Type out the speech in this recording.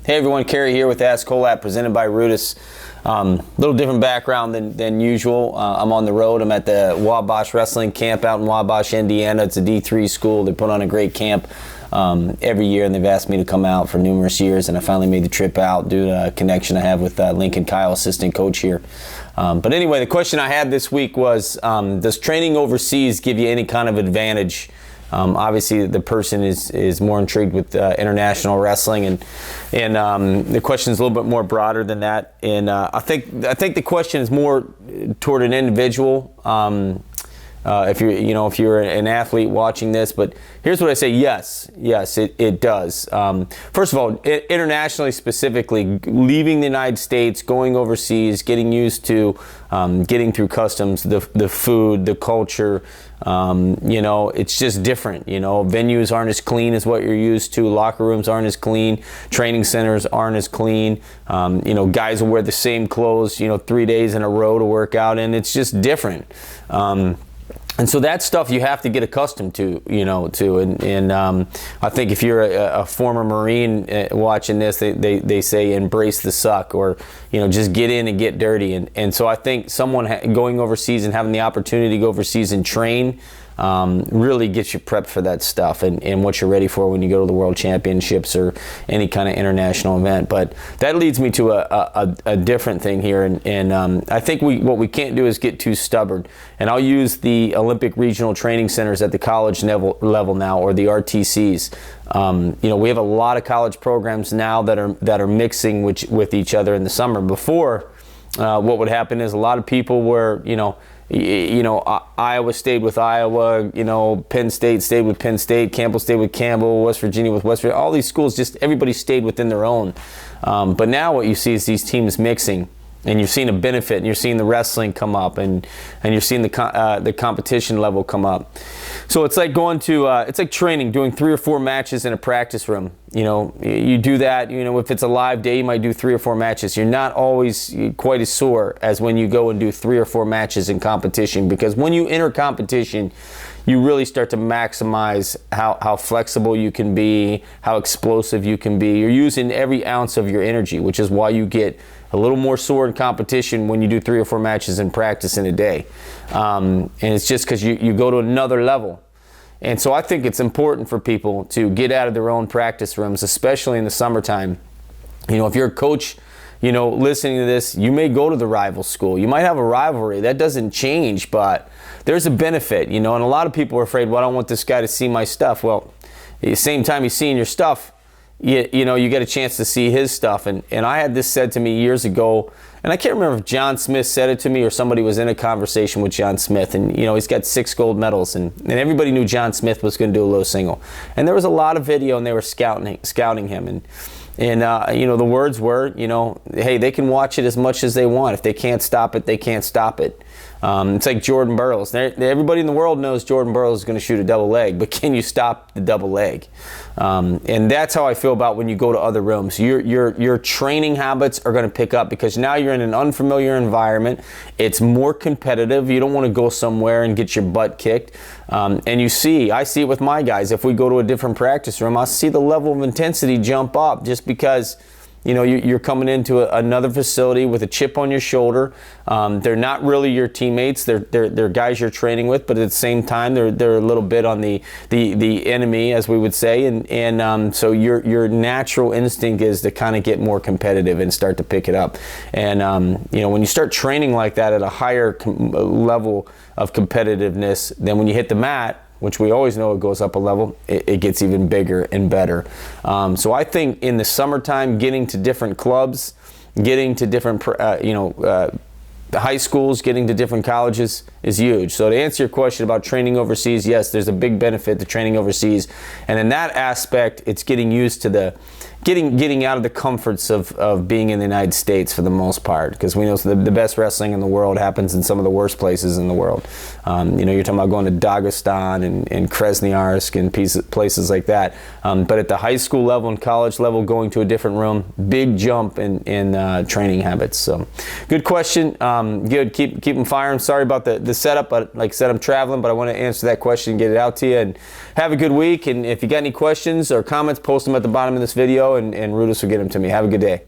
Hey everyone, Cary here with Cary Kolat, presented by RUDIS. Little different background than usual. I'm on the road. I'm at the Wabash Wrestling Camp out in Wabash, Indiana. It's a D3 school. They put on a great camp every year, and they've asked me to come out for numerous years, and I finally made the trip out due to a connection I have with Lincoln Kyle, assistant coach here. But anyway, the question I had this week was, does training overseas give you any kind of advantage? Obviously, the person is more intrigued with international wrestling, and the question is a little bit more broader than that. And I think the question is more toward an individual. If you're an athlete watching this, but here's what I say: yes, it does. First of all, internationally, specifically, leaving the United States, going overseas, getting used to getting through customs, the food, the culture. It's just different. Venues aren't as clean as what you're used to. Locker rooms aren't as clean. Training centers aren't as clean. Guys will wear the same clothes, 3 days in a row to work out, and it's just different. And so that stuff you have to get accustomed to, and I think if you're a former Marine watching this, they say embrace the suck, or, just get in and get dirty. And so I think someone going overseas and having the opportunity to go overseas and train really gets you prepped for that stuff and what you're ready for when you go to the World Championships or any kind of international event. But that leads me to a different thing here, and I think what we can't do is get too stubborn. And I'll use the Olympic Regional Training Centers at the college level now, or the RTCs. We have a lot of college programs now that are mixing with each other in the summer. Before, what would happen is a lot of people were, Iowa stayed with Iowa, Penn State stayed with Penn State, Campbell stayed with Campbell, West Virginia with West Virginia. All these schools, just everybody stayed within their own. But now what you see is these teams mixing, and you're seeing a benefit, and you're seeing the wrestling come up, and you're seeing the competition level come up. So it's like going to it's like training, doing 3 or 4 matches in a practice room. You do that. If it's a live day, you might do 3 or 4 matches. You're not always quite as sore as when you go and do 3 or 4 matches in competition, because when you enter competition, you really start to maximize how flexible you can be, how explosive you can be. You're using every ounce of your energy, which is why you get a little more sore in competition when you do 3 or 4 matches in practice in a day. And it's just because you go to another level. And so I think it's important for people to get out of their own practice rooms, especially in the summertime. If you're a coach, listening to this, you may go to the rival school. You might have a rivalry. That doesn't change, but there's a benefit, and a lot of people are afraid, well, I don't want this guy to see my stuff. Well, at the same time he's seeing your stuff, you get a chance to see his stuff. And I had this said to me years ago, and I can't remember if John Smith said it to me or somebody was in a conversation with John Smith, and he's got 6 gold medals, and everybody knew John Smith was going to do a low single. And there was a lot of video, and they were scouting him, and the words were, hey, they can watch it as much as they want. If they can't stop it, they can't stop it. It's like Jordan Burroughs. Everybody in the world knows Jordan Burroughs is going to shoot a double leg, but can you stop the double leg? And that's how I feel about when you go to other rooms. Your training habits are going to pick up, because now you're in an unfamiliar environment. It's more competitive. You don't want to go somewhere and get your butt kicked. And I see it with my guys. If we go to a different practice room, I'll see the level of intensity jump up, just because you're coming into another facility with a chip on your shoulder. They're not really your teammates. They're guys you're training with, but at the same time, they're a little bit on the enemy, as we would say. And so your natural instinct is to kind of get more competitive and start to pick it up. And when you start training like that at a higher level of competitiveness, then when you hit the mat, which we always know it goes up a level, it gets even bigger and better. So I think in the summertime, getting to different clubs, getting to different, high schools, getting to different colleges is huge. So to answer your question about training overseas, yes, there's a big benefit to training overseas. And in that aspect, it's getting used to getting out of the comforts of being in the United States for the most part, because we know the best wrestling in the world happens in some of the worst places in the world. You're talking about going to Dagestan and Krasnoyarsk and places like that. But at the high school level and college level, going to a different room, big jump in training habits. So good question. Good. Keep them firing. Sorry about the setup, but like I said, I'm traveling, but I want to answer that question and get it out to you. And have a good week. And if you got any questions or comments, post them at the bottom of this video. and Rudis will get them to me. Have a good day.